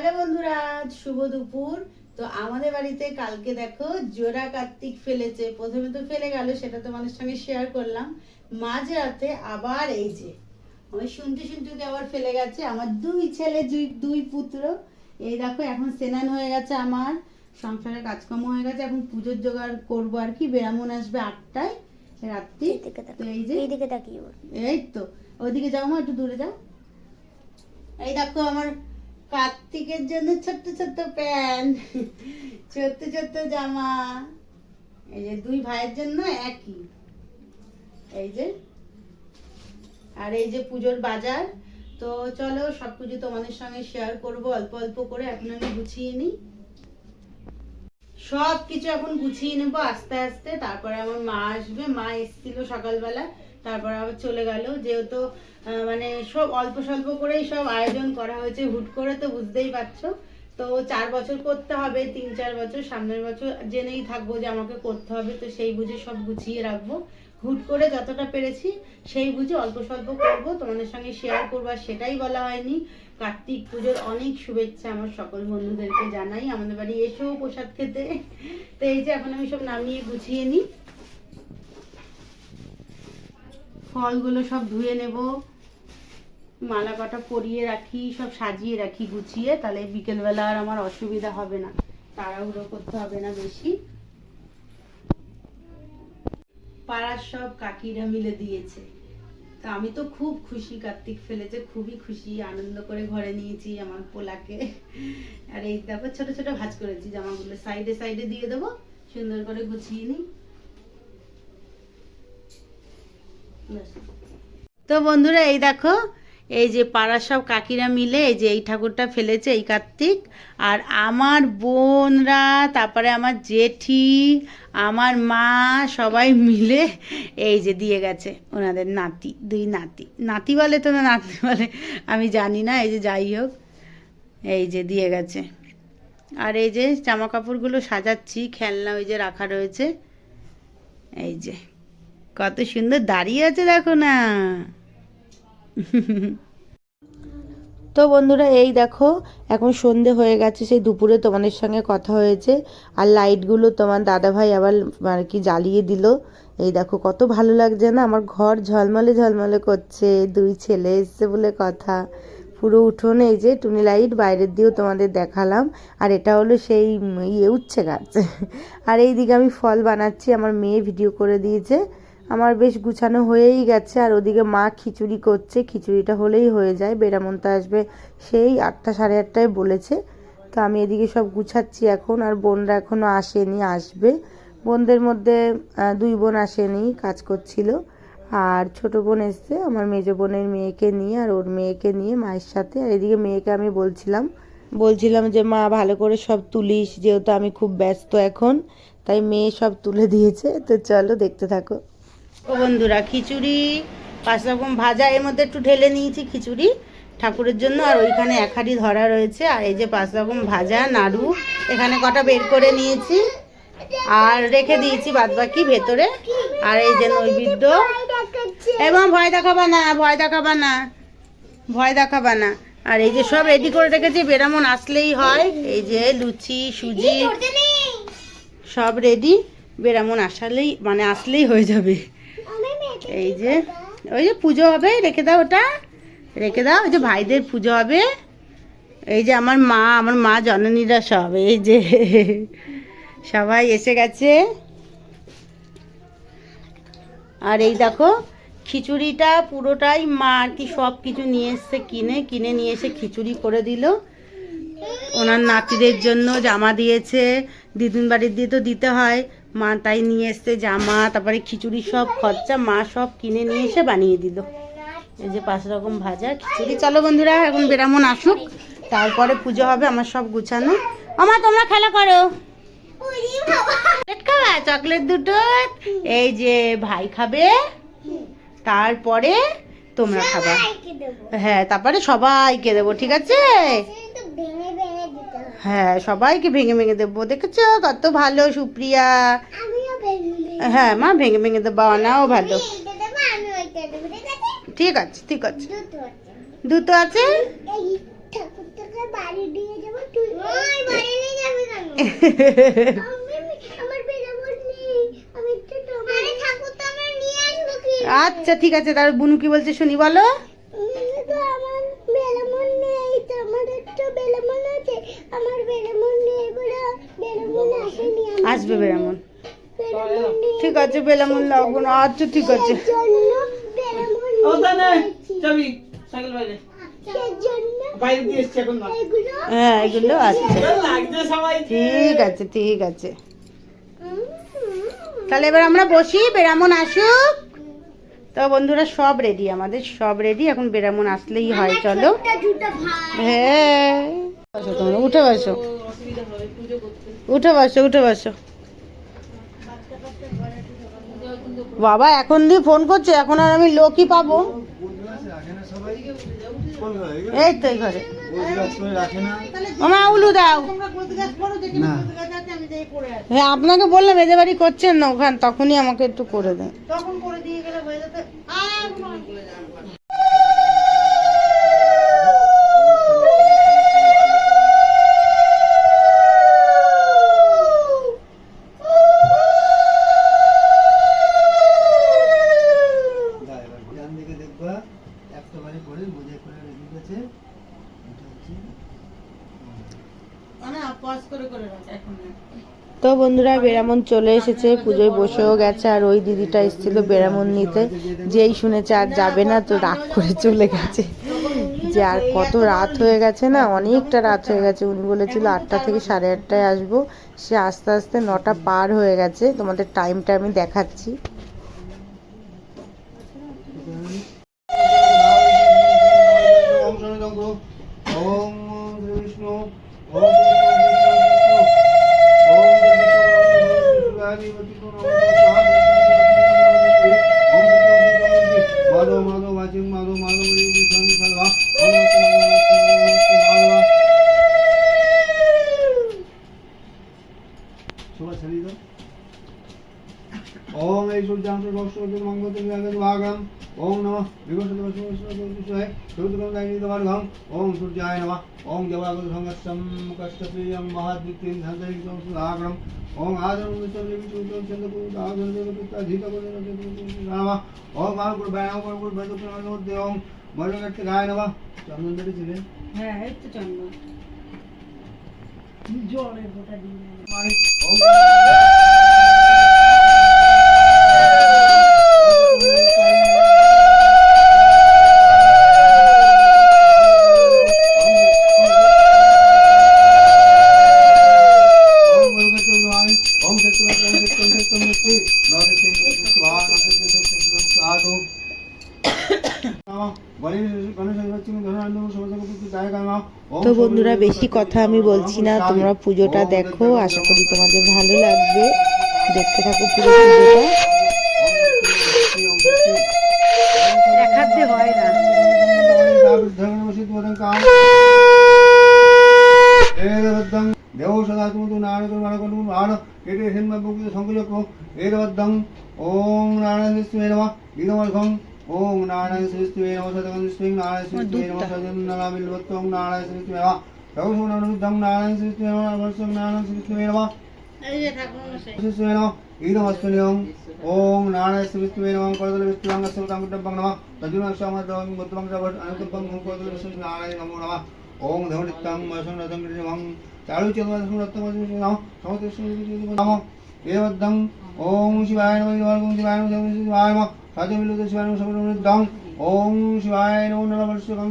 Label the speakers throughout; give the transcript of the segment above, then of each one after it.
Speaker 1: Hello বন্ধুরা, শুভ দুপুর। তো আমাদের বাড়িতে কালকে দেখো জোড়া কার্তিক ফেলেছে। প্রথমে তো ফেলে গেল, সেটা তোমাদের সঙ্গে শেয়ার করলাম। মাঝরাতে আবার এই যে আমি শুনতে শুনতে আবার ফেলে গেছে আমার দুই ছেলে, দুই পুত্র। এই দেখো এখন স্নান হয়ে গেছে, আমার সংসারের কাজকর্ম হয়ে গেছে। এখন পুজোর জোগাড় করবো আর কি। বেরামন আসবে 8টায় রাত্রি। তো এই যে
Speaker 2: এইদিকে তাকিয়ে
Speaker 1: এই তো ওইদিকে যাও, মা একটু দূরে যাও। এই দেখো আমার কার্তিকের জন্য ছোট্ট ছোট্ট প্যান্ট, ছোট্ট ছোট্ট জামা। এই যে দুই ভাইয়ের জন্য একই। এই যে আর এই যে পুজোর বাজার। তো চলো সব পুজো তোমাদের সঙ্গে শেয়ার করব অল্প অল্প করে। এখন আমি গুছিয়ে নিই সব কিছু, এখন গুছিয়ে নেবো আস্তে আস্তে। তারপরে আমার মা আসবে। মা এসেছিল সকালবেলা, তারপর আবার চলে গেল। যেহেতু মানে সব অল্প স্বল্প করেই সব আয়োজন করা হয়েছে, হুট করে, তো বুঝতেই পারছো। তো 4 বছর করতে হবে, 3-4 বছর, সামনের বছর জেনেই থাকবো যে আমাকে করতে হবে। তো সেই বুঝে সব গুছিয়ে রাখবো। হুট করে যতটা পেরেছি সেই বুঝে অল্প স্বল্প করবো, তোমাদের সঙ্গে শেয়ার করবো। আর সেটাই বলা হয়নি। কার্তিক পুজোর অনেক শুভেচ্ছা আমার সকল বন্ধুদেরকে জানাই। আমাদের বাড়ি এসেও প্রসাদ খেতে। তো এই যে এখন আমি সব নামিয়ে গুছিয়ে নিই। ফলগুলো সব ধুয়ে নেব, মালা কটা পরিয়ে রাখি, সব সাজিয়ে রাখি গুছিয়ে। তাহলে বিকেলবেলা আর আমার অসুবিধা হবে না, তাড়াহুড়ো করতে হবে না বেশি। পাড়ার সব কাকিরা মিলে দিয়েছে। তা আমি তো খুব খুশি, কার্তিক ফেলেছে, খুবই খুশি, আনন্দ করে ঘরে নিয়েছি আমার পোলাকে। আর এই তারপর ছোট ছোট ভাঁজ করেছি জামাগুলো, সাইডে সাইডে দিয়ে দেবো, সুন্দর করে গুছিয়ে নিই। তো বন্ধুরা এই দেখো, এই যে পাড়ার সব কাকিরা মিলে এই যে এই ঠাকুরটা ফেলেছে, এই কার্তিক। আর আমার বোনরা, তারপরে আমার জেঠি, আমার মা, সবাই মিলে এই যে দিয়ে গেছে ওনাদের নাতি, দুই নাতি। নাতি বলে তো না নাতি বলে আমি জানি না। এই যে যাই হোক, এই যে দিয়ে গেছে। আর এই যে জামা কাপড়গুলো সাজাচ্ছি, খেলনা ওই যে রাখা রয়েছে। এই যে কত সুন্দর দাঁড়িয়ে আছে দেখো না। তো বন্ধুরা এই দেখো, এখন সন্ধে হয়ে গেছে। সেই দুপুরে তোমাদের সঙ্গে কথা হয়েছে। আর লাইটগুলো তোমার দাদাভাই আবার আর কি জ্বালিয়ে দিল। এই দেখো কত ভালো লাগছে না, আমার ঘর ঝলমলে ঝলমলে করছে। দুই ছেলে এসছে বলে কথা। পুরো উঠোনে এই যে টুনি লাইট, বাইরের দিয়েও তোমাদের দেখালাম। আর এটা হলো সেই উচ্ছে গাছ। আর এই দিকে আমি ফল বানাচ্ছি, আমার মেয়ে ভিডিও করে দিয়েছে। আমার বেশ গুছানো হয়েই গেছে। আর ওদিকে মা খিচুড়ি করছে, খিচুড়িটা হলেই হয়ে যায়। বেরামনটা আসবে সেই 8টা, 8:30টায় বলেছে। তো আমি এদিকে সব গুছাচ্ছি এখন। আর বোনরা এখনও আসেনি, আসবে। বোনদের মধ্যে 2 বোন আসেনি, কাজ করছিল। আর ছোট বোন এসছে আমার মেজো বোনের মেয়েকে নিয়ে, আর ওর মেয়েকে নিয়ে মায়ের সাথে। আর এদিকে মেয়েকে আমি বলছিলাম যে মা ভালো করে সব তুলিস, যেহেতু আমি খুব ব্যস্ত এখন। তাই মেয়ে সব তুলে দিয়েছে। তো চলো দেখতে থাকো। ও বন্ধুরা, খিচুড়ি 5 রকম ভাজা, এর মধ্যে একটু ঢেলে নিয়েছি খিচুড়ি ঠাকুরের জন্য। আর ওইখানে 1 হাঁড়ি ধরা রয়েছে। আর এই যে 5 রকম ভাজা, নাড়ু এখানে কটা বের করে নিয়েছি আর রেখে দিয়েছি বাদবাকি ভেতরে। আর এই যে নৈবেদ্য। এবং ভয় দেখাবা না, ভয় দেখাবা না, ভয় দেখাবা না। আর এই যে সব রেডি করে রেখেছি, বেরামন আসলেই হয়। এই যে লুচি, সুজি সব রেডি। বেরামন আসলেই হয়ে যাবে। এই যে ওই যে পুজো হবে, রেখে দাও, ওটা রেখে দাও। ওই যে ভাইদের পুজো হবে। এই যে আমার মা জননীরা সব এই যে সবাই এসে গেছে। আর এই দেখো খিচুড়িটা পুরোটাই মা আর কি সব কিছু নিয়ে এসছে, কিনে নিয়ে এসে খিচুড়ি করে দিল। ওনার নাতিদের জন্য জামা দিয়েছে, দিদুন বাড়ির দিয়ে তো দিতে হয়। মা তাই নিয়ে এসছে জামা, তারপরে খিচুড়ি সব খরচা মা সব কিনে নিয়ে এসে বানিয়ে দিল। এই যে 5 রকম ভাজা, খিচুড়ি। চলো বন্ধুরা এখন বেরামন আসুক, তারপরে পুজো হবে। আমার সব গুছানো। আমার তোমরা খেলা করো। চকলেট খাবা? চকলেট দুটো এই যে ভাই খাবে, তারপরে তোমরা খাবা। হ্যাঁ, তারপরে সবাইকে দেবো, ঠিক আছে? হ্যাঁ, সবাইকে ভেঙে ভেঙে দেবো। দেখেছো কত ভালো সুপ্রিয়া। হ্যাঁ মা, ভেঙে ভেঙে দেবো, বানাও ভালো। ঠিক আছে, ঠিক আছে। দুটো আছে। আচ্ছা ঠিক আছে, তার বুনু কি বলছে শুনি, বলো। আসবে বেরামন, ঠিক আছে, বেলামন লাগবো না, আচ্ছা ঠিক আছে। হ্যাঁ এগুলো আচ্ছা ঠিক আছে ঠিক আছে। তাহলে এবার আমরা বসি, বেরামন আসুক। তো বন্ধুরা সব রেডি, আমাদের সব রেডি, এখন বেরামন আসলেই হয়। চলো হ্যাঁ তোমরা উঠে বসো, উঠে বসো, উঠে বসো। বাবা এখন দিয়ে ফোন করছে, এখন আর আমি লোকই পাবো? এই তো এই ঘরে মামা উলু দাও। হ্যাঁ আপনাকে বললাম এদের বাড়ি করছেন না ওখান, তখনই আমাকে একটু করে দেন। তখন করে দিয়ে গেলে হয়ে যেত। তো বন্ধুরা বেরামন চলে এসেছে, পুজোয় বসেও গেছে, আর ওই দিদিটা এসেছিল বেরামন নিতে, যেই শুনেছে আর যাবে না তো রাগ করে চলে গেছে, যে আর কত রাত হয়ে গেছে না, অনেকটা রাত হয়ে গেছে। উনি বলেছিল 8টা থেকে 8:30টায় আসবো, সে আস্তে আস্তে 9টা পার হয়ে গেছে। তোমাদের টাইমটা আমি দেখাচ্ছি।
Speaker 2: ओम ऐ सूर्यां सूर्यों मंगलते भागम ओम नमः विभूषितवसुवाय सूर्यगं दैनिकवर्गं ओम सूर्याय नमः ओम देवागुण संगस्सम कष्टप्रियं महाद्वितीयं धनदैकं सुधागरं ओम आदरं विश्वदेवीसूतं चन्द्रपुरागं देवपुत्राधिकगुणं नमः ओम महागुरुभ्यां गुरुभद्रपुराणोदय ओम मरणगट्टगाय नमः। चंदन बेटे ছিলেন? হ্যাঁ এই তো চন্দন জলের গোটা দিয়ে ওম
Speaker 1: তো বন্ধুরা বেশি কথা আমি বলছি না, তোমরা পুজোটা দেখো, আশা করি তোমাদের ভালো লাগবে। দেখতে থাকো পুরো পুজোটা, দেখাতে হয় না।
Speaker 2: দেব সদা তুমি নারায়ণ কেটে সংযোগ এরবদ্ধং ওম নারায়ণ নমঃ বিদমর্ঘং ओम नारायण श्रीस्तुवे नमः सदगं श्री नारायण श्रीस्तुवे नमः सदं नलामिलवत्तं नारायण श्रीस्तुवे नमः सर्वसुमननुद्धं नारायण श्रीस्तुवे नमः वर्षं नारायण श्रीस्तुवे नमः श्रीस्तुवे नमः ईदमस्तुल्यं ओम नारायण श्रीस्तुवे नमः करदल विष्णुंगस्य तांगुड्डं नमः तजुनक्षामद्रवं मुद्दं जवत् अनुकंपं करदल विष्णु नारायण नमो नमः ओम धवनितं वसं रतं कृतिमं चारुचन्द्रं रत्तं नमः समतेश्वरं नमः एवद्धं ओम शिवाय नमः ओम शिवाय नमः शिवाय नमः साजमिलुद शिवाय नमः समृद्धं ओम शिवाय नमो नमः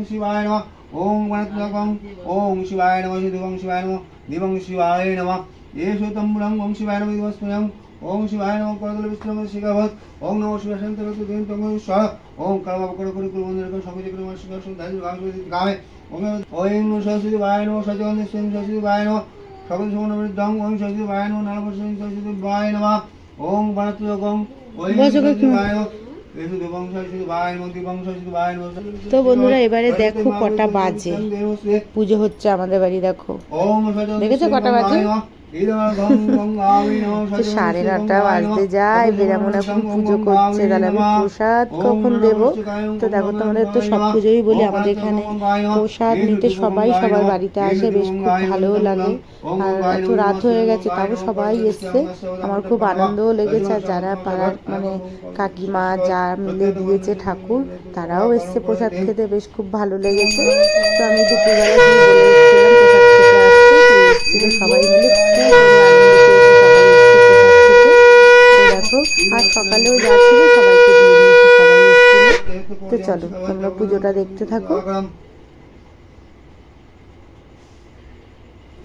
Speaker 2: शिवाय नमः ओम गणपतिगं ओम शिवाय नमः दिवं शिवाय नमः दिवं शिवाय नमः येषु तम्बुलं ओम शिवाय नमः दिवस्मयं ओम शिवाय नमः करदल विष्णुं शिखभत् ओम नमः शिवाय शान्तवतु देवतं स्वर ओम कर्मकरकुरु कुरुवन्दरकं समजिक्रम शिवसं धाजु भागवति गावे ओम सरस्वतीवाय नमः सजगं सरस्वतीवाय नमः সকল সমনবৃদ্ধং ওম সচিবায় নমঃ নারায়ণ সচিবায় নমঃ ওম গণপতিগং ওম সচিবায় নমঃ এসু দেবং সচিবায় নমঃ দিবং সচিবায় নমঃ।
Speaker 1: তো বন্ধুরা এবারে দেখো কটা বাজে, পুজো হচ্ছে আমাদের বাড়ি, দেখো দেখেছো কটা বাজে? তো 9:30 বাজতে যায়, বেরামন এখন পুজো করছে, তাহলে আমি প্রসাদ কখন দেব? তো দেখো তোমাদের তো সব পুজোই বলি, আমাদের এখানে প্রসাদ নিতে সবাই সবার বাড়িতে আসে, বেশ খুব ভালোও লাগে। আর এত রাত হয়ে গেছে তাও সবাই এসছে, আমার খুব আনন্দও লেগেছে। আর যারা পাড়ার মানে কাকিমা যা মিলে দিয়েছে ঠাকুর, তারাও এসছে প্রসাদ খেতে, বেশ খুব ভালো লেগেছে। তো আমি দুপুরবেলা গিয়ে বলে এসেছিলাম প্রসাদ খেতে আসতে, তো এসেছিল সবাই মিলে, খুব আমি আনন্দ পেয়েছি সবাই এসছে প্রসাদ খেতে। তো দেখো, আর সকালেও যা ছিল সবাইকে দিয়ে দিয়েছি, সবাই এসেছিল। তো চলো তোমরা পুজোটা দেখতে থাকো।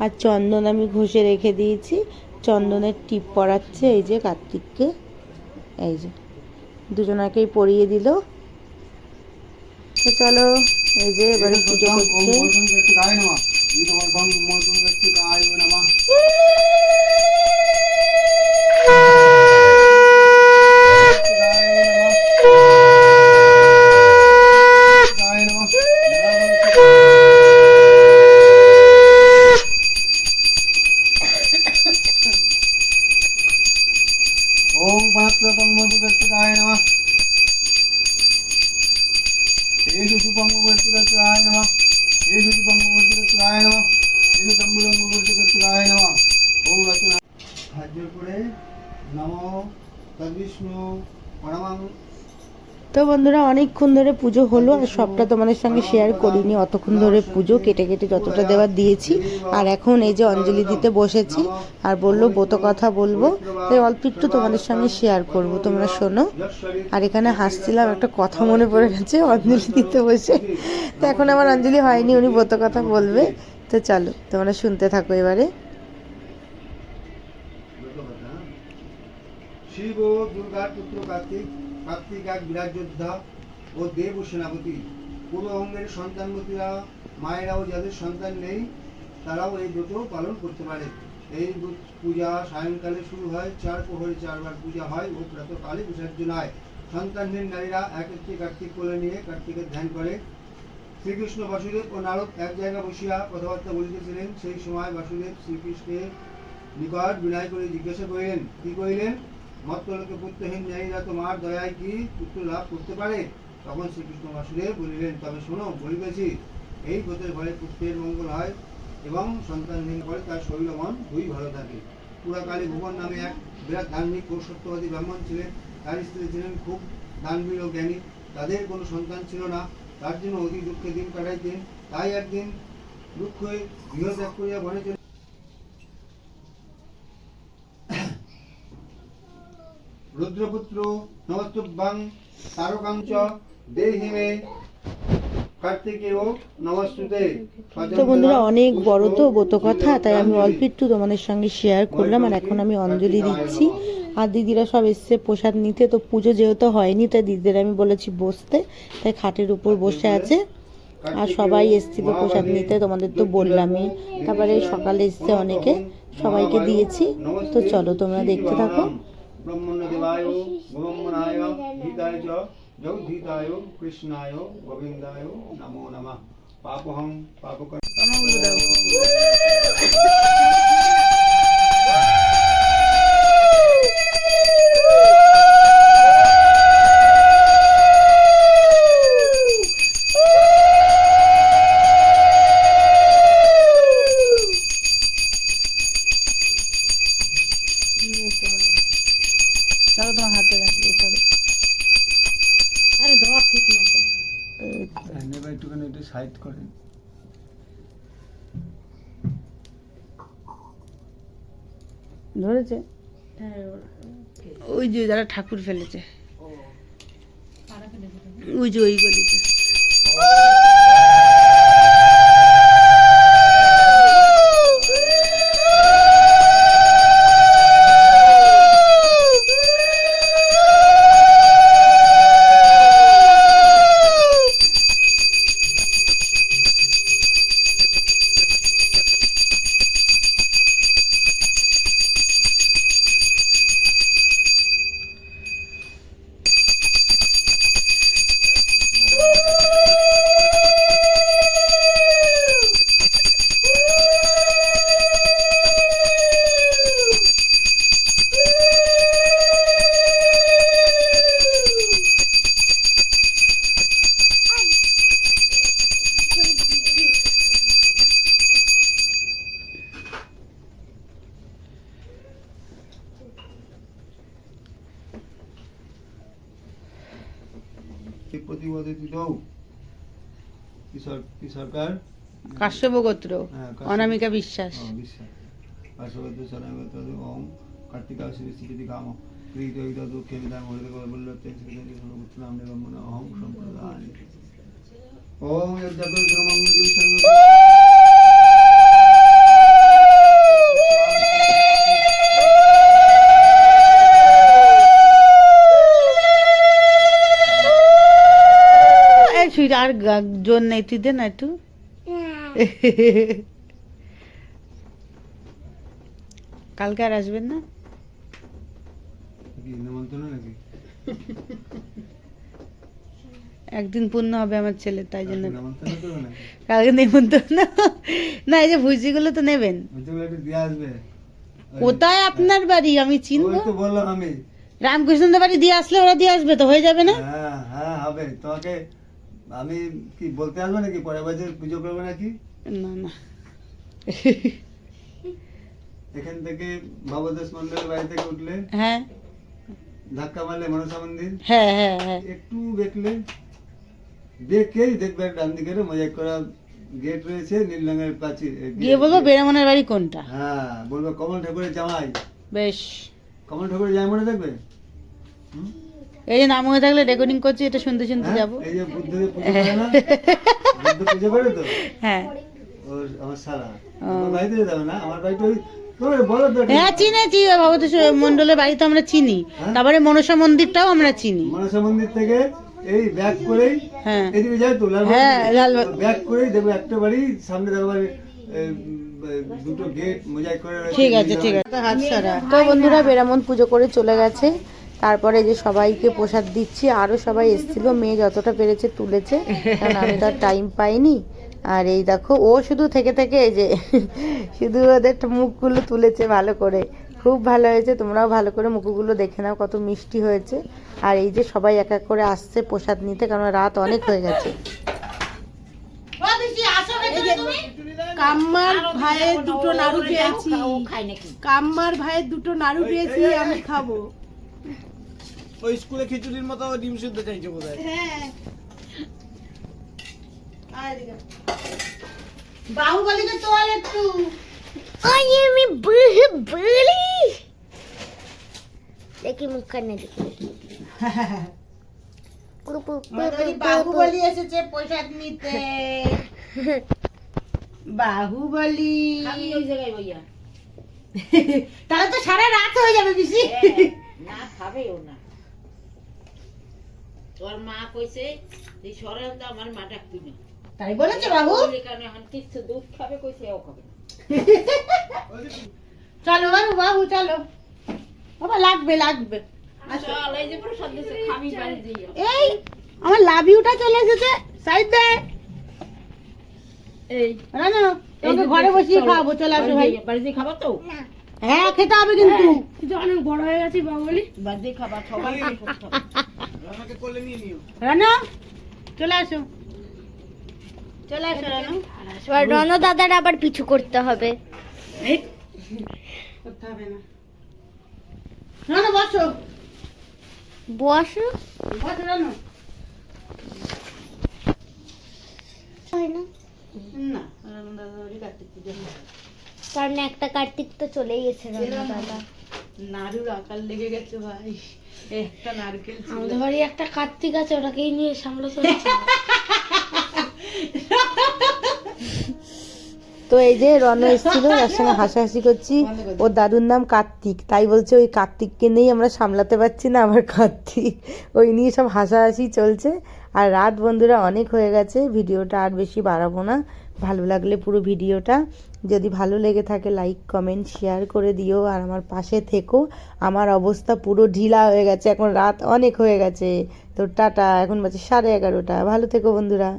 Speaker 1: আর চন্দন আমি ঘষে রেখে দিয়েছি, চন্দনের টিপ পরাচ্ছে এই যে কার্তিককে, এই যে দুজনাকেই পরিয়ে দিল। তো চলো, এই যে এবারে পুজো করছে।
Speaker 2: ओम पात्रपंगमुपगत्ताय नमः। एषु सुपंगमुपगत्ताय नमः। एषु सुपंगमुपगत्ताय नमः। एषु तंबुलमुपगत्ताय नमः। ओम रचना हाजिर करे नमो तद्विष्णु परमं।
Speaker 1: তো বন্ধুরা, অনেকক্ষণ ধরে পুজো হলো, আর সবটা তোমাদের সঙ্গে শেয়ার করিনি, অতক্ষণ ধরে পুজো কেটে কেটে যতটা দেওয়ার দিয়েছি। আর এখন এই যে অঞ্জলি দিতে বসেছি, আর বললো ব্রত কথা বলবো, তাই অল্প একটু তোমাদের সঙ্গে শেয়ার করব, তোমরা শোনো। আর এখানে হাসছিলাম, একটা কথা মনে পড়ে গেছে অঞ্জলি দিতে বসে। তো এখন আমার অঞ্জলি হয়নি, উনি ব্রত কথা বলবে। তো চলো তোমরা শুনতে থাকো এবারে।
Speaker 2: শিব দুর্গার পুত্র কার্তিক, কার্তিক এক বিরাট যোদ্ধা ও দেব ও সেনাপতি। পূর্ব অঙ্গের সন্তানবতীরা, মায়েরাও যাদের সন্তান নেই, তারাও এই ব্রত পালন করতে পারে। এই পূজা সায়ংকালে শুরু হয়, 4 প্রহরে 4 বার পূজা হয় ও প্রাতঃকালে বিসর্জন হয়। সন্তানহীন নারীরা এক একটি কার্তিক কোলে নিয়ে কার্তিকের ধ্যান করে। শ্রীকৃষ্ণ, বাসুদেব ও নারদ এক জায়গায় বসিয়া কথাবার্তা বলিতেছিলেন। সেই সময় বাসুদেব শ্রীকৃষ্ণের নিকট বিনয় করে জিজ্ঞাসা করিলেন, কি কহিলেন? মর্তলোকে পুত্রহীন নারীরা তোমার দয়ায় কি পুত্র লাভ করতে পারে? তখন শ্রীকৃষ্ণ বাসুদেব বলিলেন, তবে শোনো, বলিতেছি, এই ব্রতের ঘরে পুত্রের মঙ্গল হয় এবং সন্তানহীন করে তার শরীর ও মন দুই ভালো থাকে। পুরাকালে ভুবন নামে এক বিরাট ধার্মিক ও সত্যবাদী ব্রাহ্মণ ছিলেন। তার স্ত্রী ছিলেন খুব দানবীর ও জ্ঞানী। তাদের কোনো সন্তান ছিল না, তার জন্য অতি দুঃখে দিন কাটাইতেন। তাই একদিন দুঃখ হয়ে গৃহত্যাগ করিয়া বনে চলে। রুদ্রপুত্র নমস্তুভ্যং তারকাঞ্চ দেহিমে কার্তিকেয় নমস্তুতে।
Speaker 1: তো বন্ধুরা, অনেক বড় তো ব্রত কথা, তাই আমি অল্প একটু তোমাদের সঙ্গে শেয়ার করলাম। আর এখন আমি অঞ্জলি দিচ্ছি, আর দিদিরা সব এসছে প্রসাদ নিতে। তো পুজো যেহেতু হয়নি, তাই দিদিদের আমি বলেছি বসতে, তাই খাটের উপর বসে আছে। আর সবাই এসছিল প্রসাদ নিতে, তোমাদের তো বললামই। তারপরে সকালে এসছে অনেকে, সবাইকে দিয়েছি। তো চলো তোমরা দেখতে থাকো।
Speaker 2: ব্রহ্মণ্যদেবায় ব্রহ্মণায় হিতায় চ জগদ্ধিতায় কৃষ্ণায় গোবিন্দায় নমো নমঃ। পাপহং পাপকর।
Speaker 1: তোমার হাতে রাখবে, আরে ধর ঠিক মতো
Speaker 2: একটুখানি একটু সাইড করেন।
Speaker 1: ধরেছে ওই যে যারা ঠাকুর ফেলেছে, ওই যে ওই গলিতে।
Speaker 2: প্রতিবদিত কি সরকার
Speaker 1: কাশ্যপ গোত্র,
Speaker 2: হ্যাঁ,
Speaker 1: অনামিকা বিশ্বাস।
Speaker 2: বিশ্বাস পার্শ্ববর্ত সরকার ওম কার্তিকা শ্রী কাম প্রীত দুঃখে বিধান হরিত বলল নাম নিগমন অহং সম্প্রদায় ওম
Speaker 1: আর জোর নেই, তুই দে না একটু। কালকে আর আসবেন না?
Speaker 2: নেমন্তন্ন নাকি
Speaker 1: একদিন পূর্ণ হবে আমার ছেলে, তাই জন্য
Speaker 2: নেমন্তন্ন করবে নাকি
Speaker 1: কালকে নেমন্তন্ন না, এই যে ভুজিগুলো তো নেবেন।
Speaker 2: ওইগুলো একটু দিয়ে আসবে।
Speaker 1: কোথায় আপনার বাড়ি আমি চিনবো?
Speaker 2: ওই তো বললাম আমি
Speaker 1: রামকৃষ্ণদের বাড়ি দিয়ে আসলে ওরা দিয়ে আসবে তো, হয়ে যাবে না?
Speaker 2: হ্যাঁ হ্যাঁ হবে। তোমাকে আমি কি বলতে আসবো নাকি পরের বছর পুজো করবে নাকি?
Speaker 1: না না,
Speaker 2: এখান থেকে ভবদেশ মন্দিরের বাড়ি থেকে উঠলে
Speaker 1: হ্যাঁ
Speaker 2: ধাক্কা মারলে মনসা মন্দির,
Speaker 1: হ্যাঁ হ্যাঁ হ্যাঁ,
Speaker 2: একটু দেখলে দেখেই দেখবে ডান দিকে মোজাইক করা গেট রয়েছে, নীল রঙের প্রাচীর।
Speaker 1: গিয়ে বলবো বেরামনের বাড়ি কোনটা।
Speaker 2: হ্যাঁ বলবো কমল ঠাকুরের জামাই।
Speaker 1: বেশ,
Speaker 2: কমল ঠাকুরের জামাই মনে দেখবে।
Speaker 1: এই যে নাম হয়ে থাকলে রেকর্ডিং করছি, এটা শুনতে শুনতে
Speaker 2: হ্যাঁ,
Speaker 1: যাবো।
Speaker 2: এই যে বুদ্ধদেব পুজো করে না, বুদ্ধ পুজো করে তো
Speaker 1: হ্যাঁ
Speaker 2: ওর আমার সারা আমার বাড়িতে যাবে না, আমার বাড়িতে ওই বলো তো
Speaker 1: হ্যাঁ চিনেছি, ভগবত মন্ডলের বাড়ি তো আমরা চিনি।
Speaker 2: হ্যাঁ?
Speaker 1: তারপরে মনসা মন্দিরটাও আমরা চিনি।
Speaker 2: মনসা মন্দির থেকে এই ব্যাক করেই
Speaker 1: হ্যাঁ
Speaker 2: এদিকে যায় তো
Speaker 1: হ্যাঁ, লালবাগ।
Speaker 2: ব্যাক করেই দেখবে একটা বাড়ি সামনে দেখবে দুটো গেট মোজাইক করে রয়েছে।
Speaker 1: ঠিক আছে ঠিক আছে, হাত সারা। তো বন্ধুরা বেরামন পুজো করে চলে গেছে। তারপরে যে সবাইকে প্রসাদ দিচ্ছি, আরও সবাই এসেছিল, মেয়ে যতটা পেরেছে তুলেছে, কারণ আমি তো আর টাইম পাইনি। আর এই দেখো ও শুধু থেকে থেকে এই যে শুধু ওদের মুখগুলো তুলেছে ভালো করে, খুব ভালো হয়েছে। তোমরাও ভালো করে মুখগুলো দেখে নাও কত মিষ্টি হয়েছে। আর এই যে সবাই এক এক করে আসছে প্রসাদ নিতে, কারণ রাত অনেক হয়ে গেছে।
Speaker 3: কাম্মার ভাইয়ের দুটো নাড়ু পেয়েছি, কাম্মার ভাইয়ের দুটো নাড়ু পেয়েছি, আমি খাবো।
Speaker 4: ওই স্কুলে খিচুড়ির মতো ডিম সিদ্ধ চাইছে বোধহয়।
Speaker 3: হ্যাঁ
Speaker 1: বাহুবলীকে তোল একটু।
Speaker 5: আমি বলি দেখি মুখ কানে দেখি
Speaker 1: বাহুবলী এসেছে প্রসাদ নিতে। বাহুবলী তাহলে তো সারা রাত হয়ে যাবে পিসি।
Speaker 6: না খাবেও না, তোর মা কইছে এই সরে তো আমার মা ডাকবি না,
Speaker 1: তাই বলেছে বাবু।
Speaker 6: কারণ এখন কিছু দুধ খাবে কইছে ও খাবে না।
Speaker 1: চলো বাবু, বাবু চলো বাবা, লাগবে লাগবে।
Speaker 6: চল এই যে প্রসাদ দিছে খাবি বাড়ি দিয়ে।
Speaker 1: এই আমার লাভ ইউটা চলে এসেছে, সাইড দে।
Speaker 6: এই
Speaker 1: রানো তোকে ঘরে বসিয়ে খাওয়াবো, চলে আসো ভাই।
Speaker 6: বাড়ি দিয়ে খাবো তো?
Speaker 1: হ্যাঁ খেতে হবে কিন্তু।
Speaker 3: কিন্তু অনেক বড় হয়ে গেছি বাবুলি।
Speaker 6: বাড়ি দিয়ে খাবা সবাই করতে হবে।
Speaker 4: আমাকে কোলে নিয়ে নিও।
Speaker 1: রানো চলে আসো, চলে আসো রানো।
Speaker 5: এবার রণ দাদার আবার পিছু করতে হবে।
Speaker 1: করতে হবে না। রানো বসো,
Speaker 5: বসো
Speaker 1: বসো রানো।
Speaker 5: হয় না,
Speaker 1: না রানো দাদা বাড়ি কার্তিক পুজো হয়।
Speaker 5: কারণ একটা কার্তিক তো চলেই গেছে রণ দাদা।
Speaker 1: নাড়ুর আকার লেগে গেছে ভাই, একটা নারকেল ছিল।
Speaker 3: আমাদের বাড়ি একটা কার্তিক আছে, ওটাকেই নিয়ে সামলা চলছে।
Speaker 1: তো এই যে রণ এসেছিল, তার সঙ্গে হাসাহাসি করছি। ওর দাদুর নাম কার্তিক, তাই বলছে ওই কার্তিককে নিয়েই আমরা সামলাতে পারছি না, আমার কার্তিক, ওই নিয়ে সব হাসাহাসি চলছে। আর রাত বন্ধুরা অনেক হয়ে গেছে, ভিডিওটা আর বেশি বাড়াবো না। ভালো লাগলে পুরো ভিডিওটা যদি ভালো লেগে থাকে লাইক কমেন্ট শেয়ার করে দিও, আর আমার পাশে থেকো। আমার অবস্থা পুরো ঢিলা হয়ে গেছে, এখন রাত অনেক হয়ে গেছে। তো টাটা, এখন বাজে 11:30। ভালো থেকো বন্ধুরা।